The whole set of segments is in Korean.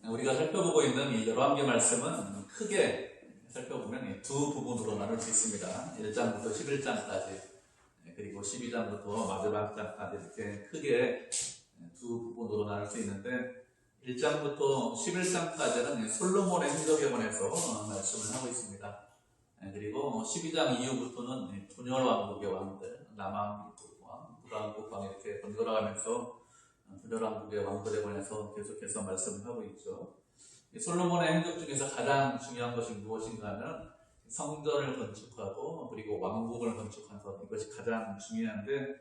우리가 살펴보고 있는 이 열왕기 말씀은 크게 살펴보면 두 부분으로 나눌 수 있습니다. 1장부터 11장까지 그리고 12장부터 마지막 장까지 이렇게 크게 두 부분으로 나눌 수 있는데 1장부터 11장까지는 솔로몬의 행적에 관해서 말씀을 하고 있습니다. 그리고 12장 이후부터는 분열 왕국의 왕들, 남왕국 왕, 북왕국 왕 이렇게 번갈아가면서 분열 왕국의 왕들에 관해서 계속해서 말씀을 하고 있죠. 솔로몬의 행적 중에서 가장 중요한 것이 무엇인가 하면 성전을 건축하고 그리고 왕국을 건축한 것, 이것이 가장 중요한데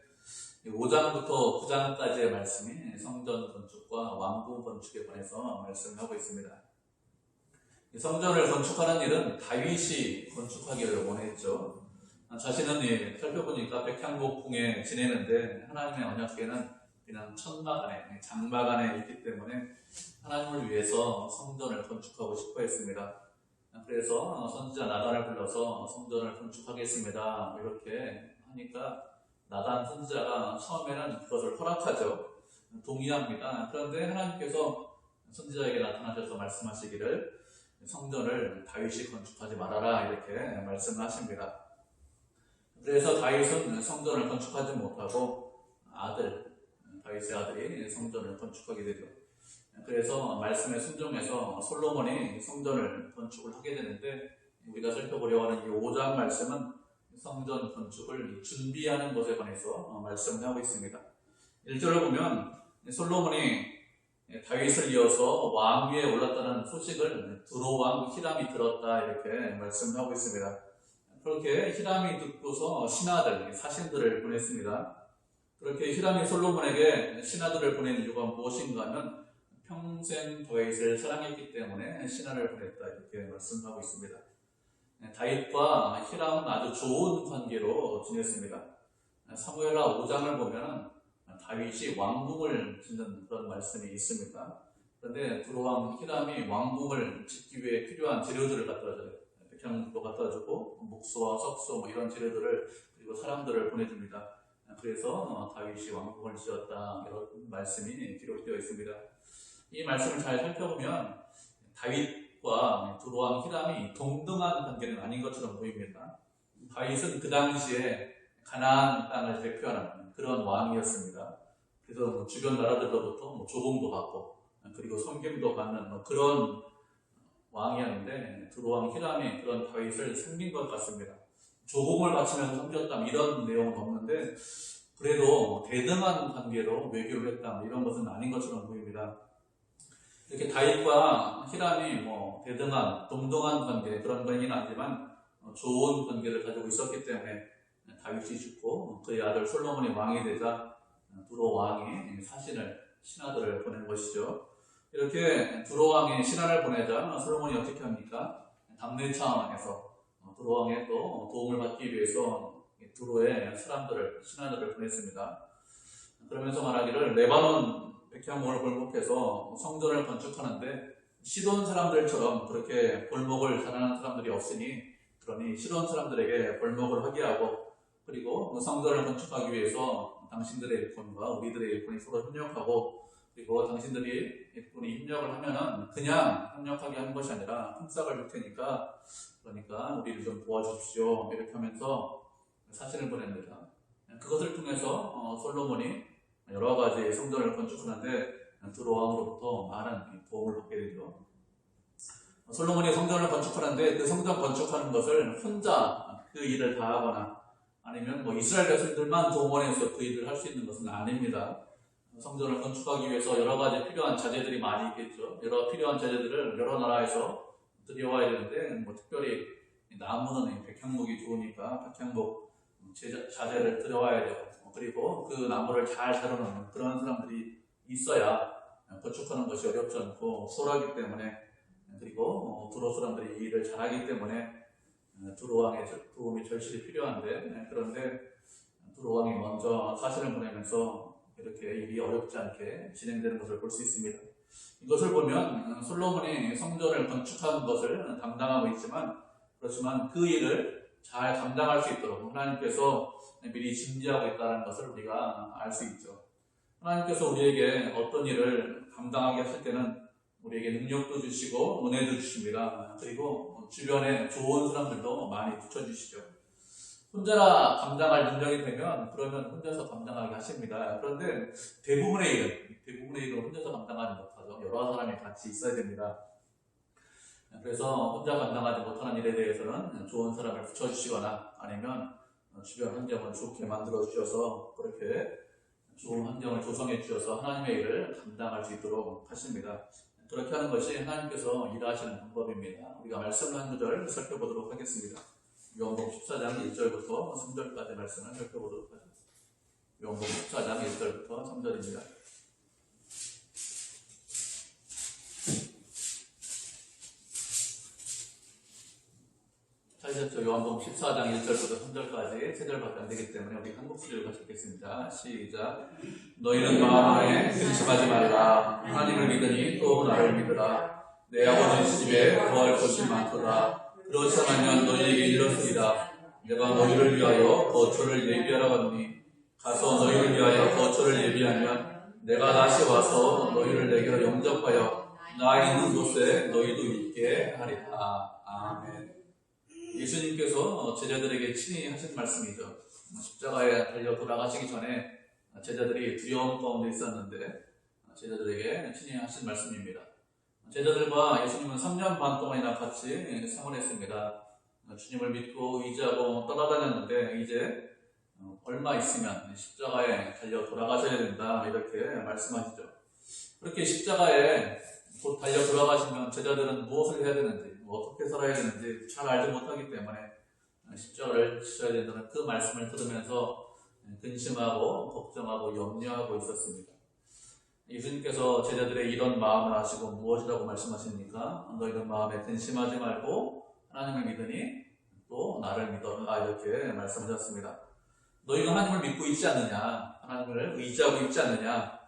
5장부터 9장까지의 말씀이 성전 건축과 왕국 건축에 관해서 말씀을 하고 있습니다. 성전을 건축하는 일은 다윗이 건축하기를 원했죠. 자신은 살펴보니까 백향목궁에 지내는데 하나님의 언약궤는 그냥 천막 안에, 장막 안에 있기 때문에 하나님을 위해서 성전을 건축하고 싶어 했습니다. 그래서 선지자 나단을 불러서 성전을 건축하겠습니다. 이렇게 하니까 나단 선지자가 처음에는 그것을 허락하죠. 동의합니다. 그런데 하나님께서 선지자에게 나타나셔서 말씀하시기를 성전을 다윗이 건축하지 말아라 이렇게 말씀하십니다. 그래서 다윗은 성전을 건축하지 못하고 다윗의 아들이 성전을 건축하게 되죠. 그래서 말씀에 순종해서 솔로몬이 성전을 건축을 하게 되는데 우리가 살펴보려고 하는 이 5장 말씀은 성전 건축을 준비하는 것에 관해서 말씀을 하고 있습니다. 1절을 보면 솔로몬이 다윗을 이어서 왕 위에 올랐다는 소식을 두로왕 히람이 들었다 이렇게 말씀을 하고 있습니다. 그렇게 히람이 듣고서 신하들, 사신들을 보냈습니다. 그렇게 히람이 솔로몬에게 신하들을 보낸 이유가 무엇인가 하면 평생 다윗을 사랑했기 때문에 신하를 보냈다 이렇게 말씀하고 있습니다. 다윗과 히람은 아주 좋은 관계로 지냈습니다. 사무엘하 5장을 보면 다윗이 왕궁을 짓는 그런 말씀이 있습니다. 그런데 두로왕 히람이 왕궁을 짓기 위해 필요한 재료들을 갖다줘요. 백향목도 갖다주고 목수와 석수 이런 재료들을 그리고 사람들을 보내줍니다. 그래서 다윗이 왕궁을 지었다 이런 말씀이 기록되어 있습니다. 이 말씀을 잘 살펴보면 다윗과 두로왕 히람이 동등한 관계는 아닌 것처럼 보입니다. 다윗은 그 당시에 가나안 땅을 대표하는 그런 왕이었습니다. 그래서 주변 나라들로부터 조공도 받고 그리고 섬김도 받는 그런 왕이었는데 두로왕 히람이 그런 다윗을 섬긴 것 같습니다. 조공을 바치면서 섬겼다 이런 내용은 없는데 그래도 대등한 관계로 외교를 했다 이런 것은 아닌 것처럼 보입니다. 이렇게 다윗과 히람이 대등한 동등한 관계 그런 관계는 아니지만 좋은 관계를 가지고 있었기 때문에 다윗이 죽고 그의 아들 솔로몬이 왕이 되자 두로 왕이 신하들을 보낸 것이죠. 이렇게 두로 왕이 신하를 보내자 솔로몬이 어떻게 합니까? 당내 차원에서 두로 왕의 또 도움을 받기 위해서 두로의 신하들을 보냈습니다. 그러면서 말하기를 레바논 백향목을 골목해서 성전을 건축하는데 시돈 사람들처럼 그렇게 골목을 잘하는 사람들이 없으니 그러니 시돈 사람들에게 골목을 하게 하고 그리고 성전을 건축하기 위해서 당신들의 일꾼과 우리들의 일꾼이 서로 협력하고 그리고 당신들이 일꾼이 협력을 하면은 그냥 협력하게 하는 것이 아니라 품삯을 줄 테니까 그러니까 우리를 좀 도와주십시오 이렇게 하면서 사신을 보냅니다. 그것을 통해서 솔로몬이 여러 가지 성전을 건축하는데 두로왕으로부터 많은 도움을 받게 되죠. 솔로몬이 성전을 건축하는데 그 성전 건축하는 것을 혼자 그 일을 다 하거나 아니면 이스라엘 백성들만 동원해서 그 일을 할 수 있는 것은 아닙니다. 성전을 건축하기 위해서 여러 가지 필요한 자재들이 많이 있겠죠. 여러 필요한 자재들을 여러 나라에서 들여와야 되는데 특별히 나무는 백향목이 좋으니까 백향목 자재를 들여와야 돼요. 그리고 그 나무를 잘 다루는 그런 사람들이 있어야 건축하는 것이 어렵지 않고 수월하기 때문에 그리고 두로 사람들이 이 일을 잘하기 때문에 두로왕의 도움이 절실히 필요한데 그런데 두로왕이 먼저 사신을 보내면서 이렇게 일이 어렵지 않게 진행되는 것을 볼 수 있습니다. 이것을 보면 솔로몬이 성전을 건축한 것을 담당하고 있지만 그렇지만 그 일을 잘 감당할 수 있도록 하나님께서 미리 준비하고 있다는 것을 우리가 알 수 있죠. 하나님께서 우리에게 어떤 일을 감당하게 하실 때는 우리에게 능력도 주시고 은혜도 주십니다. 그리고 주변에 좋은 사람들도 많이 붙여주시죠. 혼자 감당할 능력이 되면 그러면 혼자서 감당하게 하십니다. 그런데 대부분의 일은 혼자서 감당하지 못하죠. 여러 사람이 같이 있어야 됩니다. 그래서 혼자 감당하지 못하는 일에 대해서는 좋은 사람을 붙여주시거나 아니면 주변 환경을 좋게 만들어 주셔서 그렇게 좋은 환경을 조성해 주셔서 하나님의 일을 감당할 수 있도록 하십니다. 그렇게 하는 것이 하나님께서 일하시는 방법입니다. 우리가 말씀을 한 구절 살펴보도록 하겠습니다. 요한복음 14장 1절부터 3절까지 말씀을 살펴보도록 하죠. 요한복음 14장 1절부터 3절입니다. 찾으셨죠? 요한복음 14장 1절부터 3절까지 3절밖에 안 되기 때문에 우리 한국 수리를 같이 읽겠습니다. 시작. 너희는 마음에 근심하지 말라. 하나님을 믿으니 또 나를 믿으라. 내 아버지 집에 거할 곳이 많도다. 그렇지 않으면 너희에게 이르렀으리라. 내가 너희를 위하여 거처를 예비하라거니 가서 너희를 위하여 거처를 예비하면 내가 다시 와서 너희를 내게로 영접하여 나 있는 곳에 너희도 있게 하리라. 아멘. 예수님께서 제자들에게 친히 하신 말씀이죠. 십자가에 달려 돌아가시기 전에 제자들이 두려움 가운데 있었는데 제자들에게 친히 하신 말씀입니다. 제자들과 예수님은 3년 반 동안이나 같이 생활했습니다. 주님을 믿고 의지하고 떠나다녔는데 이제 얼마 있으면 십자가에 달려 돌아가셔야 된다 이렇게 말씀하시죠. 그렇게 십자가에 곧 달려 돌아가시면 제자들은 무엇을 해야 되는지 어떻게 살아야 되는지 잘 알지 못하기 때문에 십자가를 지셔야 된다는 그 말씀을 들으면서 근심하고 걱정하고 염려하고 있었습니다. 예수님께서 제자들의 이런 마음을 아시고 무엇이라고 말씀하십니까? 너희는 마음에 근심하지 말고 하나님을 믿으니 또 나를 믿어라 이렇게 말씀하셨습니다. 너희가 하나님을 믿고 있지 않느냐? 하나님을 의지하고 있지 않느냐?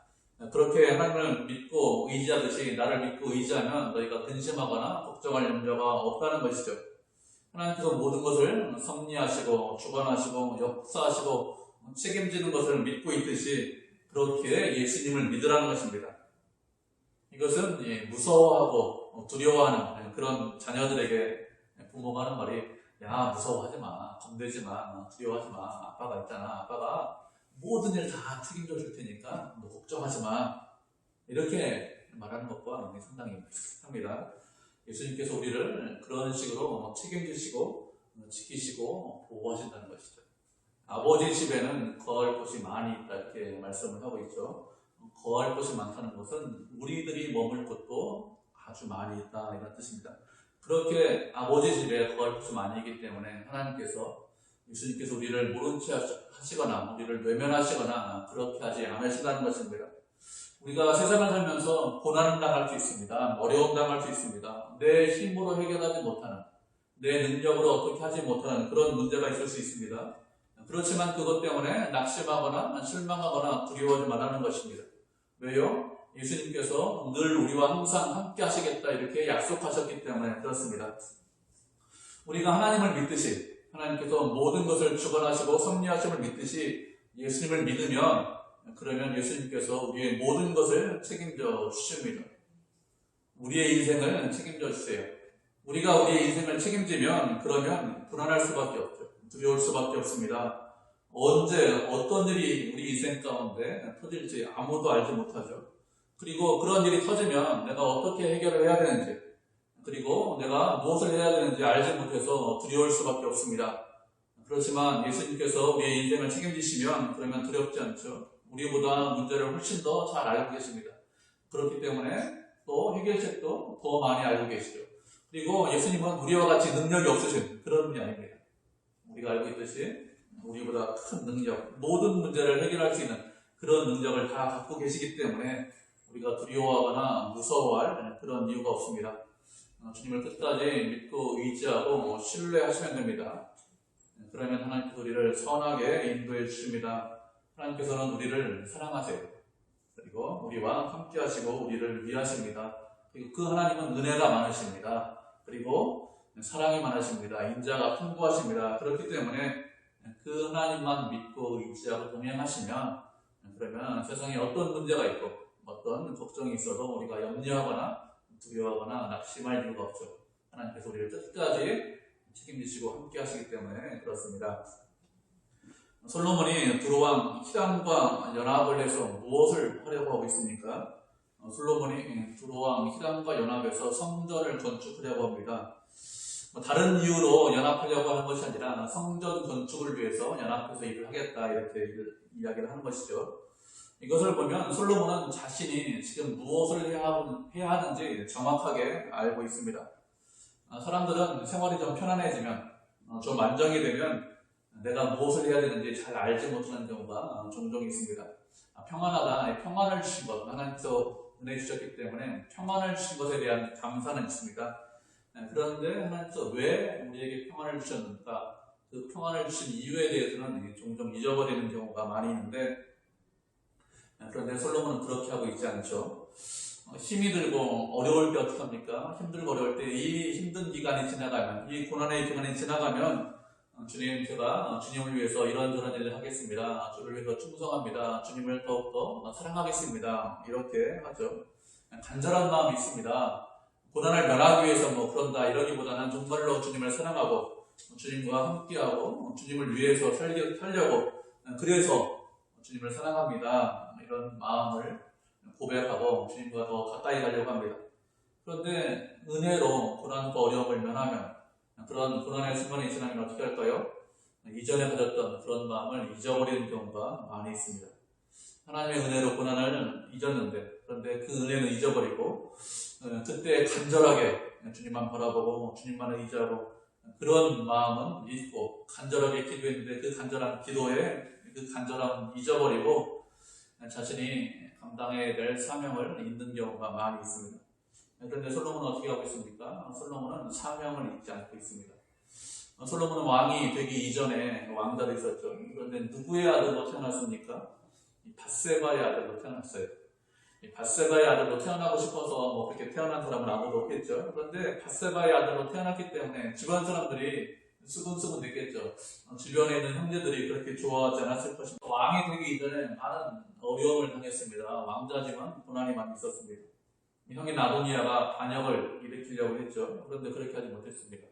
그렇게 하나님을 믿고 의지하듯이 나를 믿고 의지하면 너희가 근심하거나 걱정할 염려가 없다는 것이죠. 하나님께서 모든 것을 섭리하시고 주관하시고 역사하시고 책임지는 것을 믿고 있듯이 그렇게 예수님을 믿으라는 것입니다. 이것은 무서워하고 두려워하는 그런 자녀들에게 부모가 하는 말이 야 무서워하지 마, 겁내지 마, 두려워하지 마. 아빠가 있잖아. 아빠가 모든 일 다 책임져 줄 테니까 너 걱정하지 마. 이렇게 말하는 것과 상당히 비슷합니다. 예수님께서 우리를 그런 식으로 책임지시고 지키시고 보호하신다는 것이죠. 아버지 집에는 거할 곳이 많이 있다 이렇게 말씀을 하고 있죠. 거할 곳이 많다는 것은 우리들이 머물 곳도 아주 많이 있다 이런 뜻입니다. 그렇게 아버지 집에 거할 곳이 많이 있기 때문에 하나님께서 예수님께서 우리를 모른 채 하시거나 우리를 외면하시거나 그렇게 하지 않으신다는 것입니다. 우리가 세상을 살면서 고난을 당할 수 있습니다. 어려움 당할 수 있습니다. 내 힘으로 해결하지 못하는, 내 능력으로 어떻게 하지 못하는 그런 문제가 있을 수 있습니다. 그렇지만 그것 때문에 낙심하거나 실망하거나 두려워하지 말라는 것입니다. 왜요? 예수님께서 늘 우리와 항상 함께 하시겠다 이렇게 약속하셨기 때문에 그렇습니다. 우리가 하나님을 믿듯이 하나님께서 모든 것을 주관하시고 섭리하심을 믿듯이 예수님을 믿으면 그러면 예수님께서 우리의 모든 것을 책임져 주십니다. 우리의 인생을 책임져 주세요. 우리가 우리의 인생을 책임지면 그러면 불안할 수밖에 없죠. 두려울 수밖에 없습니다. 언제 어떤 일이 우리 인생 가운데 터질지 아무도 알지 못하죠. 그리고 그런 일이 터지면 내가 어떻게 해결을 해야 되는지 그리고 내가 무엇을 해야 되는지 알지 못해서 두려울 수밖에 없습니다. 그렇지만 예수님께서 우리의 인생을 책임지시면 그러면 두렵지 않죠. 우리보다 문제를 훨씬 더 잘 알고 계십니다. 그렇기 때문에 또 해결책도 더 많이 알고 계시죠. 그리고 예수님은 우리와 같이 능력이 없으신 그런 분이 아닙니다. 우리가 알고 있듯이 우리보다 큰 능력, 모든 문제를 해결할 수 있는 그런 능력을 다 갖고 계시기 때문에 우리가 두려워하거나 무서워할 그런 이유가 없습니다. 주님을 끝까지 믿고 의지하고 신뢰하시면 됩니다. 그러면 하나님께서 우리를 선하게 인도해 주십니다. 하나님께서는 우리를 사랑하세요. 그리고 우리와 함께 하시고 우리를 위하십니다. 그리고 그 하나님은 은혜가 많으십니다. 그리고 사랑이 많으십니다. 인자가 풍부하십니다. 그렇기 때문에 그 하나님만 믿고 의지하고 동행하시면 그러면 세상에 어떤 문제가 있고 어떤 걱정이 있어도 우리가 염려하거나 두려워하거나 낙심할 이유가 없죠. 하나님께서 우리를 끝까지 책임지시고 함께 하시기 때문에 그렇습니다. 솔로몬이 두로왕 히람과 연합을 해서 무엇을 하려고 하고 있습니까? 솔로몬이 두로왕 히람과 연합해서 성전을 건축하려고 합니다. 다른 이유로 연합하려고 하는 것이 아니라 성전 건축을 위해서 연합해서 일을 하겠다 이렇게 이야기를 하는 것이죠. 이것을 보면 솔로몬은 자신이 지금 무엇을 해야 하는지 정확하게 알고 있습니다. 사람들은 생활이 좀 편안해지면 좀 안정이 되면 내가 무엇을 해야 되는지 잘 알지 못하는 경우가 종종 있습니다. 평안하다, 평안을 주신 것, 하나님께서 은혜 주셨기 때문에 평안을 주신 것에 대한 감사는 있습니다. 그런데 하나님께서 왜 우리에게 평안을 주셨는가, 그 평안을 주신 이유에 대해서는 종종 잊어버리는 경우가 많이 있는데, 그런데 솔로몬은 그렇게 하고 있지 않죠. 힘이 들고 어려울 때 어떻게 합니까? 힘들고 어려울 때 이 힘든 기간이 지나가면, 이 고난의 기간이 지나가면 주님, 제가 주님을 위해서 이런저런 일을 하겠습니다. 주를 위해서 충성합니다. 주님을 더욱더 사랑하겠습니다. 이렇게 하죠. 간절한 마음이 있습니다. 고난을 면하기 위해서 그런다 이러기보다는 정말로 주님을 사랑하고 주님과 함께하고 주님을 위해서 살려고, 그래서 주님을 사랑합니다. 이런 마음을 고백하고 주님과 더 가까이 가려고 합니다. 그런데 은혜로 고난과 어려움을 면하면 그런 고난의 순간이 지나면 어떻게 할까요? 이전에 가졌던 그런 마음을 잊어버리는 경우가 많이 있습니다. 하나님의 은혜로 고난을 잊었는데, 그런데 그 은혜는 잊어버리고 그때 간절하게 주님만 바라보고 주님만을 의지하고 그런 마음은 잊고 간절하게 기도했는데 그 간절한 기도에 그 간절함을 잊어버리고 자신이 감당해야 될 사명을 잊는 경우가 많이 있습니다. 그런데 솔로몬은 어떻게 하고 있습니까? 솔로몬은 사명을 잊지 않고 있습니다. 솔로몬은 왕이 되기 이전에 왕자도 있었죠. 그런데 누구의 아들로 태어났습니까? 밧세바의 아들로 태어났어요. 밧세바의 아들로 태어나고 싶어서 그렇게 태어난 사람은 아무도 없겠죠. 그런데 밧세바의 아들로 태어났기 때문에 주변 사람들이 수근수근 됐겠죠. 주변에 있는 형제들이 그렇게 좋아하지 않았을 것입니다. 왕이 되기 이전에 많은 어려움을 당했습니다. 왕자지만 고난이 많이 있었습니다. 형인 아도니아가 반역을 일으키려고 했죠. 그런데 그렇게 하지 못했습니다.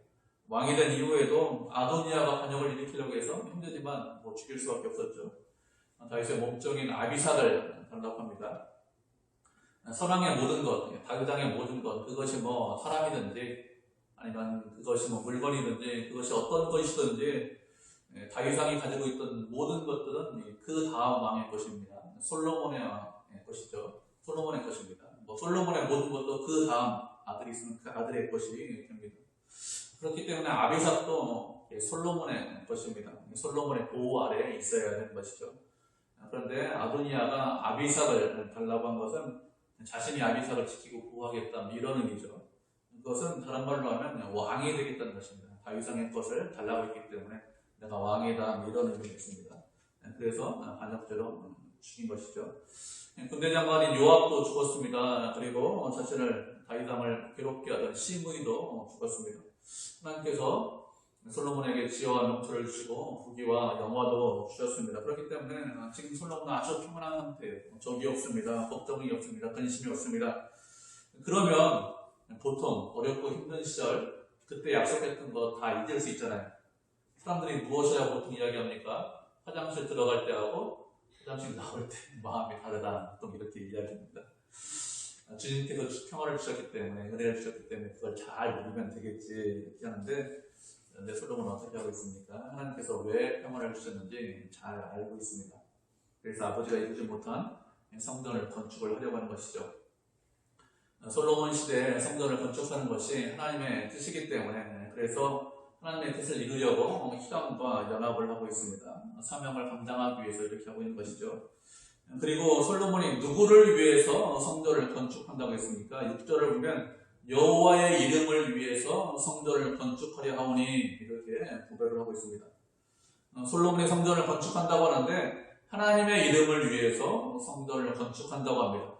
왕이 된 이후에도 아도니아가 반역을 일으키려고 해서 힘들지만 죽일 수밖에 없었죠. 다윗의 몸종인 아비삭을 단답합니다. 선왕의 모든 것, 다윗왕의 모든 것, 그것이 사람이든지 아니면 그것이 물건이든지 그것이 어떤 것이든지 다윗왕이 가지고 있던 모든 것들은 그 다음 왕의 것입니다. 솔로몬의 것이죠. 솔로몬의 것입니다. 솔로몬의 모든 것도 그 다음 아들이 있으면 그 아들의 것이 됩니다. 그렇기 때문에 아비삭도 솔로몬의 것입니다. 솔로몬의 보호 아래에 있어야 하는 것이죠. 그런데 아도니아가 아비삭을 달라고 한 것은 자신이 아비삭을 지키고 보호하겠다 이런 의미죠. 그것은 다른 말로 하면 왕이 되겠다는 것입니다. 다윗왕의 것을 달라고 했기 때문에 내가 왕이다 이런 의미가 있습니다. 그래서 반역죄로 죽인 것이죠. 군대 장관인 요압도 죽었습니다. 그리고 자신을 다윗왕을 괴롭게 하던 시므이도 죽었습니다. 하나님께서 솔로몬에게 지혜와 명철을 주시고 부귀와 영화도 주셨습니다. 그렇기 때문에 지금 솔로몬은 아주 평안한 상태예요. 적이 없습니다. 걱정이 없습니다. 근심이 없습니다. 그러면 보통 어렵고 힘든 시절 그때 약속했던 거 다 잊을 수 있잖아요. 사람들이 무엇이라 보통 이야기합니까? 화장실 들어갈 때하고 화장실 나올 때 마음이 다르다. 보통 이렇게 이야기합니다. 주님께서 평화를 주셨기 때문에, 은혜를 주셨기 때문에 그걸 잘 누리면 되겠지 이렇게 하는데, 그런데 솔로몬은 어떻게 하고 있습니까? 하나님께서 왜 평화를 주셨는지 잘 알고 있습니다. 그래서 아버지가 이루지 못한 성전을 건축을 하려고 하는 것이죠. 솔로몬 시대에 성전을 건축하는 것이 하나님의 뜻이기 때문에, 그래서 하나님의 뜻을 이루려고 히람과 연합을 하고 있습니다. 사명을 감당하기 위해서 이렇게 하고 있는 것이죠. 그리고 솔로몬이 누구를 위해서 성전을 건축한다고 했습니까? 6절을 보면 여호와의 이름을 위해서 성전을 건축하려 하오니 이렇게 구별을 하고 있습니다. 솔로몬의 성전을 건축한다고 하는데 하나님의 이름을 위해서 성전을 건축한다고 합니다.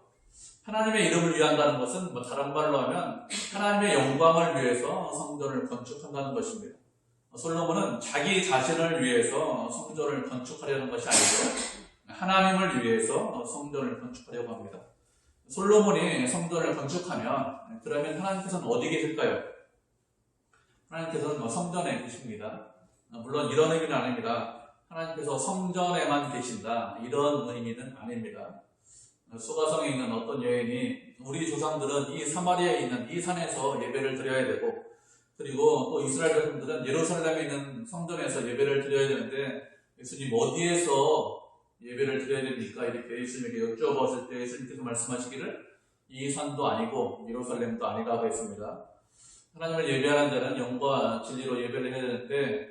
하나님의 이름을 위한다는 것은 다른 말로 하면 하나님의 영광을 위해서 성전을 건축한다는 것입니다. 솔로몬은 자기 자신을 위해서 성전을 건축하려는 것이 아니고 하나님을 위해서 성전을 건축하려고 합니다. 솔로몬이 성전을 건축하면 그러면 하나님께서는 어디 계실까요? 하나님께서는 성전에 계십니다. 물론 이런 의미는 아닙니다. 하나님께서 성전에만 계신다 이런 의미는 아닙니다. 수가성에 있는 어떤 여인이 우리 조상들은 이 사마리아에 있는 이 산에서 예배를 드려야 되고 그리고 또 이스라엘 백성들은 예루살렘에 있는 성전에서 예배를 드려야 되는데 예수님 어디에서 예배를 드려야 됩니까? 이렇게 예수님에게 여쭤봤을 때 예수님께서 말씀하시기를 이 산도 아니고 예루살렘도 아니라고 했습니다. 하나님을 예배하는 자는 영과 진리로 예배를 해야 되는데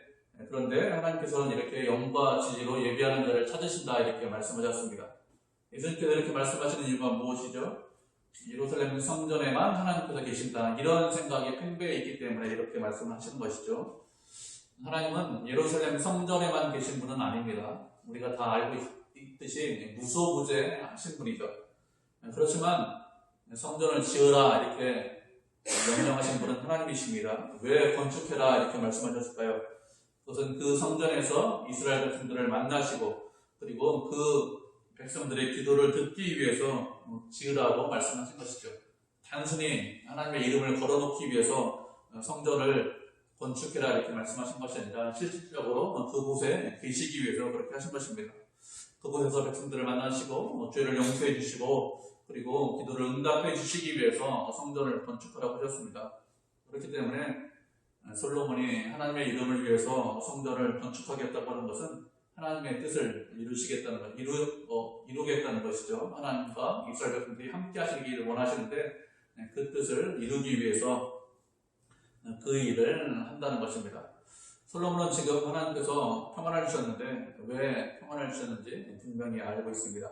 그런데 하나님께서는 이렇게 영과 진리로 예배하는 자를 찾으신다 이렇게 말씀하셨습니다. 예수님께서 이렇게 말씀하시는 이유가 무엇이죠? 예루살렘 성전에만 하나님께서 계신다 이런 생각이 팽배해 있기 때문에 이렇게 말씀하시는 것이죠. 하나님은 예루살렘 성전에만 계신 분은 아닙니다. 우리가 다 알고 있듯이 무소부재하신 분이죠. 그렇지만 성전을 지으라 이렇게 명령하신 분은 하나님이십니다. 왜 건축해라 이렇게 말씀하셨을까요? 그것은 그 성전에서 이스라엘 백성들을 만나시고 그리고 그 백성들의 기도를 듣기 위해서 지으라고 말씀하신 것이죠. 단순히 하나님의 이름을 걸어놓기 위해서 성전을 건축해라 이렇게 말씀하신 것이 아니라 실질적으로 그곳에 계시기 위해서 그렇게 하신 것입니다. 그곳에서 백성들을 만나시고 죄를 용서해 주시고 그리고 기도를 응답해 주시기 위해서 성전을 건축하라고 하셨습니다. 그렇기 때문에 솔로몬이 하나님의 이름을 위해서 성전을 건축하겠다고 하는 것은 하나님의 뜻을 이루겠다는 것이죠. 하나님과 이스라엘 백성들이 함께 하시기를 원하시는데 그 뜻을 이루기 위해서 그 일을 한다는 것입니다. 솔로몬은 지금 하나님께서 평안을 주셨는데 왜 평안을 주셨는지 분명히 알고 있습니다.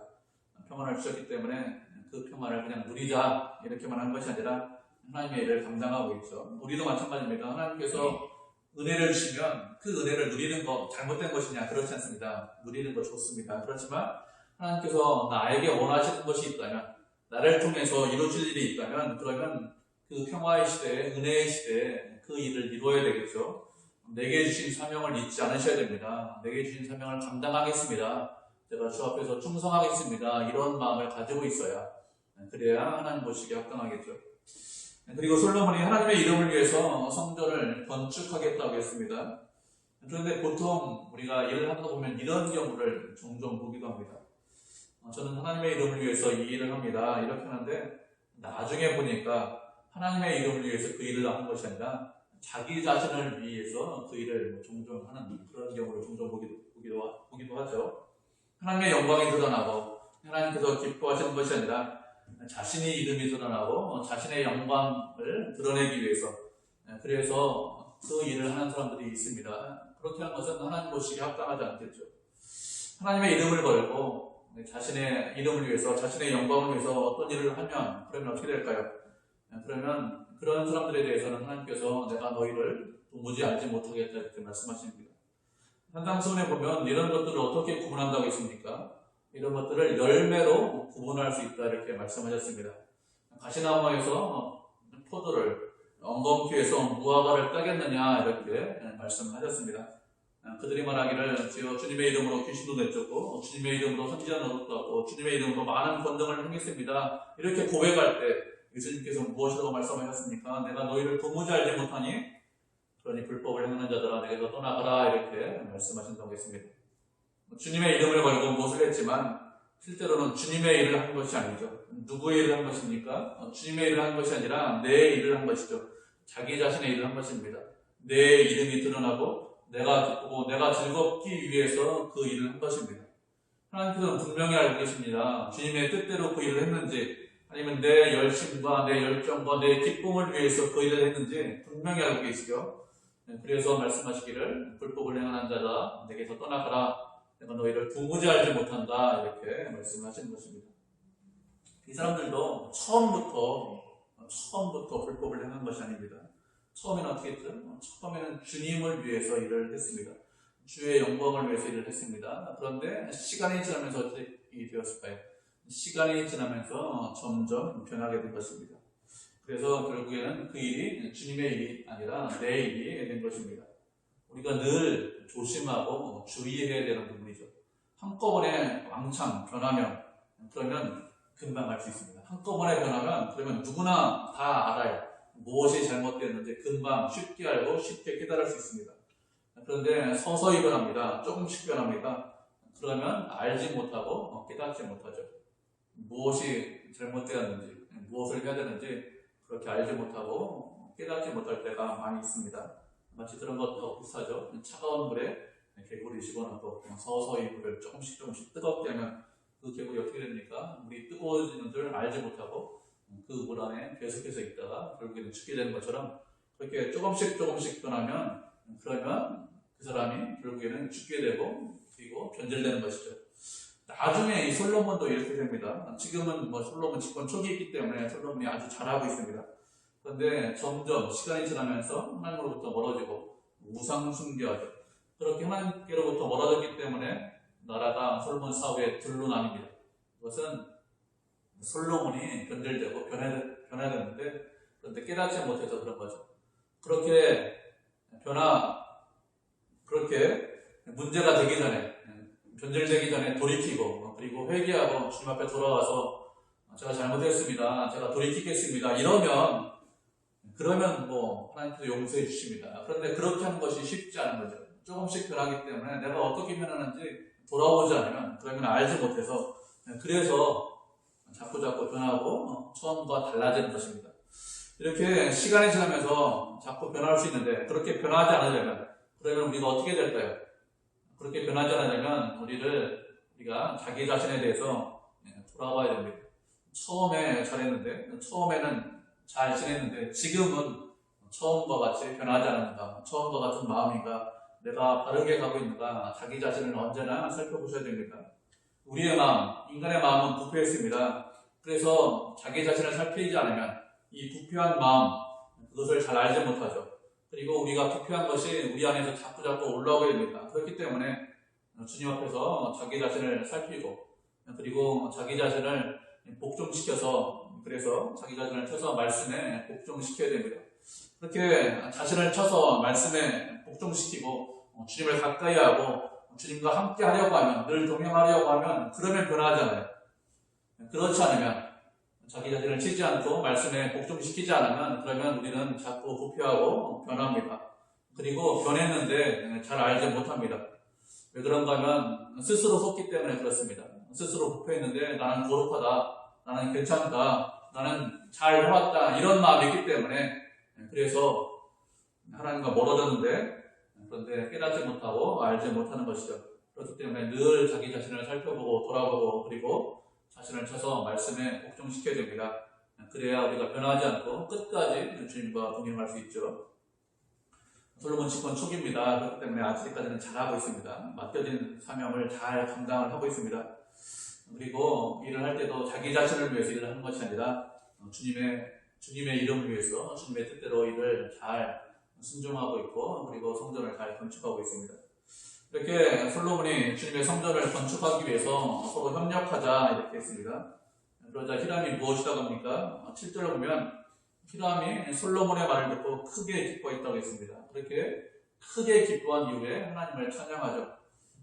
평안을 주셨기 때문에 그 평안을 그냥 누리자 이렇게만 한 것이 아니라 하나님의 일을 감당하고 있죠. 우리도 마찬가지입니다. 하나님께서 은혜를 주시면 그 은혜를 누리는 거 잘못된 것이냐? 그렇지 않습니다. 누리는 거 좋습니다. 그렇지만 하나님께서 나에게 원하시는 것이 있다면 나를 통해서 이루어질 일이 있다면 그러면 그 평화의 시대에 은혜의 시대에 그 일을 이루어야 되겠죠. 내게 주신 사명을 잊지 않으셔야 됩니다. 내게 주신 사명을 감당하겠습니다. 제가 주 앞에서 충성하겠습니다. 이런 마음을 가지고 있어야 그래야 하나님 보시기에 합당하겠죠. 그리고 솔로몬이 하나님의 이름을 위해서 성전을 건축하겠다고 했습니다. 그런데 보통 우리가 일을 하다 보면 이런 경우를 종종 보기도 합니다. 저는 하나님의 이름을 위해서 이 일을 합니다. 이렇게 하는데 나중에 보니까 하나님의 이름을 위해서 그 일을 하는 것이 아니라 자기 자신을 위해서 그 일을 종종 하는 그런 경우를 종종 보기도 하죠. 하나님의 영광이 드러나고 하나님께서 기뻐하시는 것이 아니라 자신의 이름이 드러나고 자신의 영광을 드러내기 위해서 그래서 그 일을 하는 사람들이 있습니다. 그렇게 하는 것은 하나님 보시기에 합당하지 않겠죠. 하나님의 이름을 걸고 자신의 이름을 위해서 자신의 영광을 위해서 어떤 일을 하면 그러면 어떻게 될까요? 그러면 그런 사람들에 대해서는 하나님께서 내가 너희를 도무지 알지 못하겠다 이렇게 말씀하십니다. 산상수훈에 보면 이런 것들을 어떻게 구분한다고 했습니까? 이런 것들을 열매로 구분할 수 있다 이렇게 말씀하셨습니다. 가시나무에서 포도를 엉겅퀴에서 무화과를 따겠느냐 이렇게 말씀하셨습니다. 그들이 말하기를 주님의 이름으로 귀신도 내쫓고 주님의 이름으로 선지자도 떴고 주님의 이름으로 많은 권능을 행했습니다. 이렇게 고백할 때 예수님께서 무엇이라고 말씀하셨습니까? 내가 너희를 도무지 알지 못하니 그러니 불법을 행하는 자들아 내게서 떠나가라 이렇게 말씀하신다고 했습니다. 주님의 이름을 걸고 무엇을 했지만 실제로는 주님의 일을 한 것이 아니죠. 누구의 일을 한 것입니까? 주님의 일을 한 것이 아니라 내 일을 한 것이죠. 자기 자신의 일을 한 것입니다. 내 이름이 드러나고 내가 기쁘고 내가 즐겁기 위해서 그 일을 한 것입니다. 하나님께서는 분명히 알고 계십니다. 주님의 뜻대로 그 일을 했는지 아니면 내 열심과 내 열정과 내 기쁨을 위해서 그 일을 했는지 분명히 알고 계시죠. 그래서 말씀하시기를 불법을 행하는 자다 내게서 떠나가라 내가 너희를 도무지 알지 못한다 이렇게 말씀하시는 것입니다. 이 사람들도 처음부터 불법을 행한 것이 아닙니다. 처음에는 어떻게 했죠? 처음에는 주님을 위해서 일을 했습니다. 주의 영광을 위해서 일을 했습니다. 그런데 시간이 지나면서 어떻게 되었을까요? 시간이 지나면서 점점 변하게 된 것입니다. 그래서 결국에는 그 일이 주님의 일이 아니라 내 일이 된 것입니다. 우리가 늘 조심하고 주의해야 되는 부분이죠. 한꺼번에 왕창 변하면 그러면 금방 알 수 있습니다. 한꺼번에 변하면 그러면 누구나 다 알아요. 무엇이 잘못되었는지 금방 쉽게 알고 쉽게 깨달을 수 있습니다. 그런데 서서히 변합니다. 조금씩 변합니다. 그러면 알지 못하고 깨닫지 못하죠. 무엇이 잘못되었는지, 무엇을 해야 되는지 그렇게 알지 못하고 깨닫지 못할 때가 많이 있습니다. 마치 그런 것도 비슷하죠. 차가운 물에 개구리 집어넣고 서서히 물을 조금씩 뜨겁게 하면 그 개구리 어떻게 됩니까? 물이 뜨거워지는 줄 알지 못하고 그 물 안에 계속해서 있다가 결국에는 죽게 되는 것처럼 그렇게 조금씩 변하면 그러면 그 사람이 결국에는 죽게 되고 그리고 변질되는 것이죠. 나중에 이 솔로몬도 이렇게 됩니다. 지금은 솔로몬 집권 초기이기 때문에 솔로몬이 아주 잘하고 있습니다. 그런데 점점 시간이 지나면서 하나님으로부터 멀어지고 우상 숭배하죠. 그렇게 하나님께로부터 멀어졌기 때문에 나라가 솔로몬 사후에 둘로 나뉩니다. 그것은 솔로몬이 변질되고 변해야 되는데 그런데 깨닫지 못해서 그런 거죠. 그렇게 문제가 되기 전에 변질되기 전에 돌이키고 그리고 회개하고 주님 앞에 돌아와서 제가 잘못했습니다. 제가 돌이키겠습니다. 그러면 하나님께서 용서해 주십니다. 그런데 그렇게 하는 것이 쉽지 않은 거죠. 조금씩 변하기 때문에 내가 어떻게 변하는지 돌아오지 않으면 그러면 알지 못해서 그래서 자꾸 변하고 처음과 달라지는 것입니다. 이렇게 시간이 지나면서 자꾸 변할 수 있는데 그렇게 변하지 않으려면 그러면 우리가 어떻게 될까요? 그렇게 변하지 않으려면 우리가 자기 자신에 대해서 돌아봐야 됩니다. 처음에 잘했는데 처음에는 잘 지냈는데 지금은 처음과 같이 변하지 않는가, 처음과 같은 마음인가, 내가 바르게 가고 있는가, 자기 자신을 언제나 살펴보셔야 됩니다. 우리의 마음, 인간의 마음은 부패했습니다. 그래서 자기 자신을 살피지 않으면 이 부패한 마음, 그것을 잘 알지 못하죠. 그리고 우리가 부패한 것이 우리 안에서 자꾸 올라오게 됩니다. 그렇기 때문에 주님 앞에서 자기 자신을 살피고 그리고 자기 자신을 복종시켜서 그래서 자기 자신을 쳐서 말씀에 복종시켜야 됩니다. 그렇게 자신을 쳐서 말씀에 복종시키고 주님을 가까이 하고 주님과 함께 하려고 하면 늘 동행하려고 하면 그러면 변하지 않아요. 그렇지 않으면 자기 자신을 치지 않고 말씀에 복종시키지 않으면 그러면 우리는 자꾸 부패하고 변합니다. 그리고 변했는데 잘 알지 못합니다. 왜 그런가 하면 스스로 속기 때문에 그렇습니다. 스스로 부패했는데 나는 거룩하다, 나는 괜찮다, 나는 잘 해왔다 이런 마음이 있기 때문에 그래서 하나님과 멀어졌는데 그런데 깨닫지 못하고 알지 못하는 것이죠. 그렇기 때문에 늘 자기 자신을 살펴보고 돌아보고 그리고 자신을 쳐서 말씀에 복종시켜야 됩니다. 그래야 우리가 변하지 않고 끝까지 주님과 동행할 수 있죠. 솔로몬 집권 초기입니다. 그렇기 때문에 아직까지는 잘하고 있습니다. 맡겨진 사명을 잘 감당을 하고 있습니다. 그리고 일을 할 때도 자기 자신을 위해서 일을 하는 것이 아니라 주님의 이름을 위해서 주님의 뜻대로 일을 잘 순종하고 있고 그리고 성전을 잘 건축하고 있습니다. 이렇게 솔로몬이 주님의 성전을 건축하기 위해서 서로 협력하자 이렇게 했습니다. 그러자 히람이 무엇이라고 합니까? 7절을 보면 히람이 솔로몬의 말을 듣고 크게 기뻐했다고 했습니다. 그렇게 크게 기뻐한 이후에 하나님을 찬양하죠.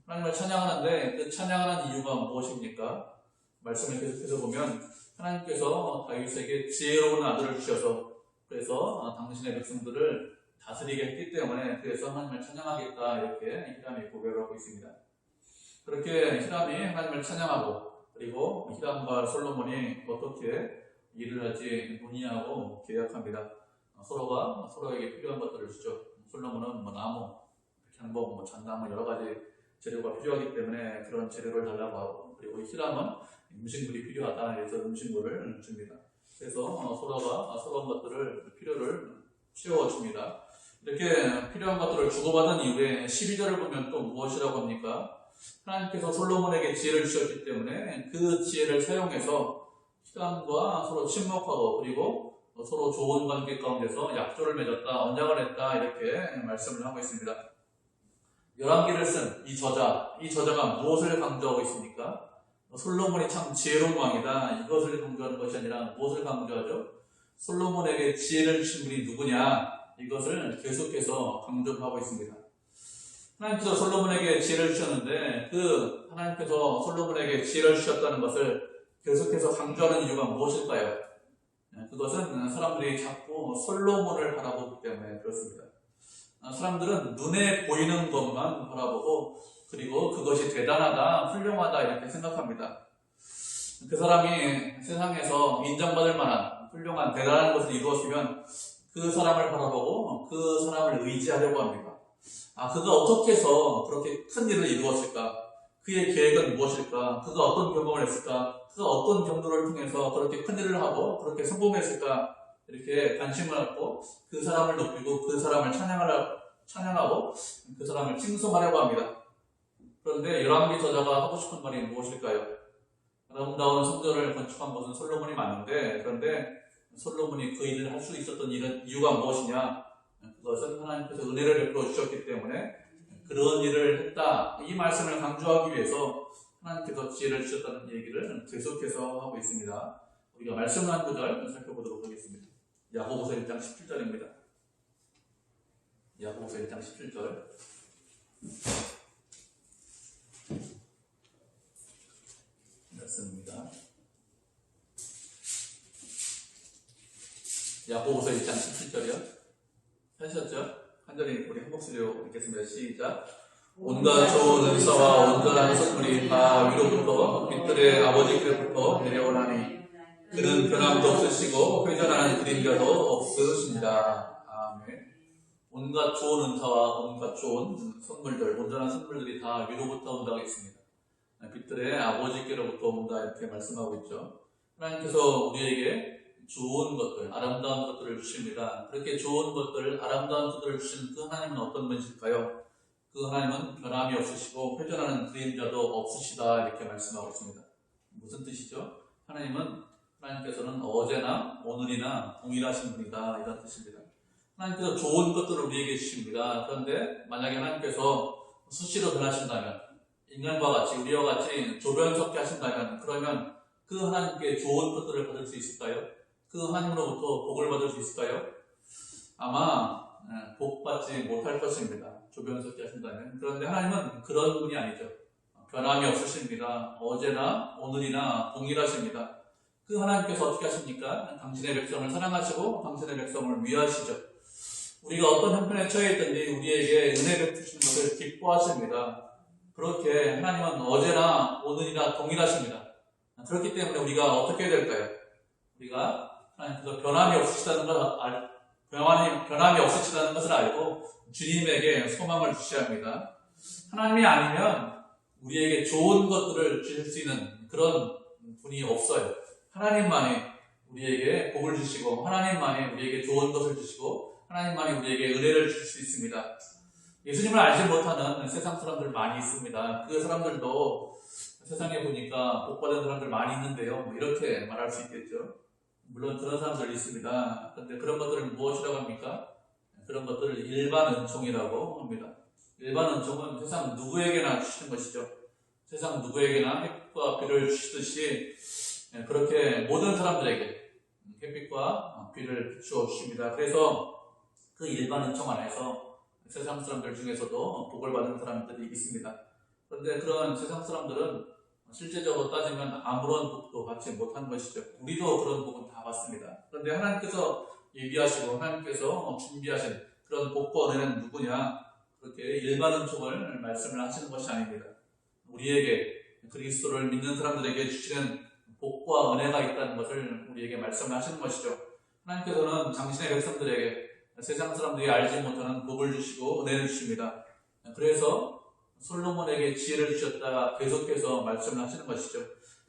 하나님을 찬양하는데 그 찬양하는 이유가 무엇입니까? 말씀을 계속해서 보면 하나님께서 다윗에게 지혜로운 아들을 주셔서 그래서 당신의 백성들을 다스리게 했기 때문에 그래서 하나님을 찬양하겠다 이렇게 히람이 고백을 하고 있습니다. 그렇게 히람이 하나님을 찬양하고 그리고 히람과 솔로몬이 어떻게 일을 할지 논의하고 계약합니다. 서로가 서로에게 필요한 것들을 주죠. 솔로몬은 나무, 향목, 잣나무 여러 가지 재료가 필요하기 때문에 그런 재료를 달라고 하고 그리고 히람은 음식물이 필요하다 해서 음식물을 줍니다. 그래서 서로가 서로 것들을 필요를 채워줍니다. 이렇게 필요한 것들을 주고받은 이후에 12절을 보면 또 무엇이라고 합니까? 하나님께서 솔로몬에게 지혜를 주셨기 때문에 그 지혜를 사용해서 히람과 서로 친목하고 그리고 서로 좋은 관계 가운데서 약조를 맺었다, 언약을 했다 이렇게 말씀을 하고 있습니다. 열왕기를 쓴 이 저자가 무엇을 강조하고 있습니까? 솔로몬이 참 지혜로운 왕이다 이것을 강조하는 것이 아니라 무엇을 강조하죠? 솔로몬에게 지혜를 주신 분이 누구냐 이것을 계속해서 강조하고 있습니다. 하나님께서 솔로몬에게 지혜를 주셨는데 그 하나님께서 솔로몬에게 지혜를 주셨다는 것을 계속해서 강조하는 이유가 무엇일까요? 그것은 사람들이 자꾸 솔로몬을 바라보기 때문에 그렇습니다. 사람들은 눈에 보이는 것만 바라보고 그리고 그것이 대단하다, 훌륭하다 이렇게 생각합니다. 그 사람이 세상에서 인정받을 만한 훌륭한 대단한 것을 이루었으면 그 사람을 바라보고 그 사람을 의지하려고 합니다. 그가 어떻게 해서 그렇게 큰 일을 이루었을까? 그의 계획은 무엇일까? 그가 어떤 경험을 했을까? 그가 어떤 경로를 통해서 그렇게 큰 일을 하고 그렇게 성공했을까? 이렇게 관심을 갖고 그 사람을 높이고 그 사람을 찬양하고 그 사람을 칭송하려고 합니다. 그런데 열왕기 저자가 하고 싶은 말이 무엇일까요? 아름다운 성전을 건축한 것은 솔로몬이 맞는데, 그런데 솔로몬이 그 일을 할 수 있었던 이유가 무엇이냐? 그것은 하나님께서 은혜를 베풀어 주셨기 때문에 그런 일을 했다. 이 말씀을 강조하기 위해서 하나님께서 지혜를 주셨다는 얘기를 계속해서 하고 있습니다. 우리가 말씀 한 구절 살펴보도록 하겠습니다. 야고보서 1장 17절입니다. 야고보서 1장 17절. 말씀입니다. 야고보서 1장 17절이요. 하셨죠? 한절이 우리 한 목소리로 읽겠습니다. 시작. 온갖 좋은 은사와 온전한 선물이 다 위로부터 빛들의 아버지께로부터 내려오나니 그는 변함도 없으시고 회전하는 그림자도 없으십니다. 아멘. 온갖 좋은 은사와 온갖 좋은 선물들, 온전한 선물들이 다 위로부터 온다고 했습니다. 빛들의 아버지께로부터 온다 이렇게 말씀하고 있죠. 하나님께서 우리에게 좋은 것들, 아름다운 것들을 주십니다. 그렇게 좋은 것들, 아름다운 것들을 주신 그 하나님은 어떤 분이실까요? 그 하나님은 변함이 없으시고 회전하는 그림자도 없으시다 이렇게 말씀하고 있습니다. 무슨 뜻이죠? 하나님께서는 어제나 오늘이나 동일하신 분이다 이런 뜻입니다. 하나님께서 좋은 것들을 우리에게 주십니다. 그런데 만약에 하나님께서 수시로 변하신다면, 인간과 같이 우리와 같이 조변석게 하신다면, 그러면 그 하나님께 좋은 것들을 받을 수 있을까요? 그 하나님으로부터 복을 받을 수 있을까요? 아마 복받지 못할 것입니다. 조변석게 하신다면. 그런데 하나님은 그런 분이 아니죠. 변함이 없으십니다. 어제나 오늘이나 동일하십니다. 그 하나님께서 어떻게 하십니까? 당신의 백성을 사랑하시고 당신의 백성을 위하시죠. 우리가 어떤 형편에 처해 있든지 우리에게 은혜 베푸시는 것을 기뻐하십니다. 그렇게 하나님은 어제나 오늘이나 동일하십니다. 그렇기 때문에 우리가 어떻게 해야 될까요? 우리가 하나님께서 변함이 없으시다는 것을 알고 주님에게 소망을 주셔야 합니다. 하나님이 아니면 우리에게 좋은 것들을 주실 수 있는 그런 분이 없어요. 하나님만이 우리에게 복을 주시고 하나님만이 우리에게 좋은 것을 주시고 하나님만이 우리에게 은혜를 주실 수 있습니다. 예수님을 알지 못하는 세상 사람들 많이 있습니다. 그 사람들도 세상에 보니까 복받은 사람들 많이 있는데요. 이렇게 말할 수 있겠죠. 물론 그런 사람들 있습니다. 그런데 그런 것들을 무엇이라고 합니까? 그런 것들을 일반 은총이라고 합니다. 일반 은총은 세상 누구에게나 주시는 것이죠. 세상 누구에게나 햇빛과 비를 주시듯이 그렇게 모든 사람들에게 햇빛과 비를 비추어 주십니다. 그래서 그 일반 은총 안에서 세상 사람들 중에서도 복을 받는 사람들이 있습니다. 그런데 그런 세상 사람들은 실제적으로 따지면 아무런 복도 받지 못한 것이죠. 우리도 그런 복은 다 받습니다. 그런데 하나님께서 예비하시고 하나님께서 준비하신 그런 복과 은혜는 누구냐? 그렇게 일반 은총을 말씀을 하시는 것이 아닙니다. 우리에게 그리스도를 믿는 사람들에게 주시는 복과 은혜가 있다는 것을 우리에게 말씀을 하시는 것이죠. 하나님께서는 당신의 백성들에게 세상 사람들이 알지 못하는 복을 주시고 은혜를 주십니다. 그래서 솔로몬에게 지혜를 주셨다 계속해서 말씀을 하시는 것이죠.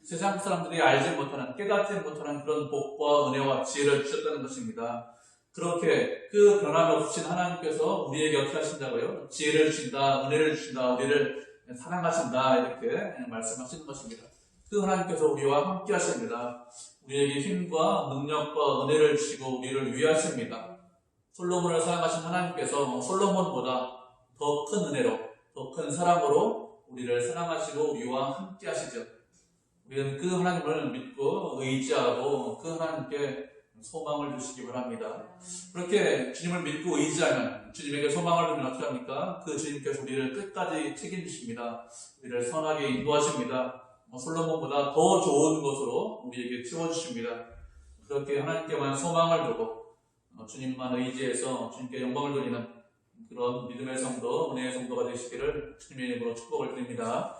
세상 사람들이 알지 못하는, 깨닫지 못하는 그런 복과 은혜와 지혜를 주셨다는 것입니다. 그렇게 그 변함이 없으신 하나님께서 우리에게 어떻게 하신다고요? 지혜를 주신다, 은혜를 주신다, 우리를 사랑하신다 이렇게 말씀하시는 것입니다. 그 하나님께서 우리와 함께 하십니다. 우리에게 힘과 능력과 은혜를 주시고 우리를 위하십니다. 솔로몬을 사랑하신 하나님께서 솔로몬보다 더 큰 은혜로, 더 큰 사랑으로 우리를 사랑하시고 우리와 함께 하시죠. 우리는 그 하나님을 믿고 의지하고 그 하나님께 소망을 주시기 바랍니다. 그렇게 주님을 믿고 의지하면, 주님에게 소망을 두면 어떻게 합니까? 그 주님께서 우리를 끝까지 책임지십니다. 우리를 선하게 인도하십니다. 솔로몬보다 더 좋은 것으로 우리에게 채워주십니다. 그렇게 하나님께만 소망을 두고 주님만 의지해서 주님께 영광을 돌리는 그런 믿음의 성도, 은혜의 성도가 되시기를 주님의 이름으로 축복을 드립니다.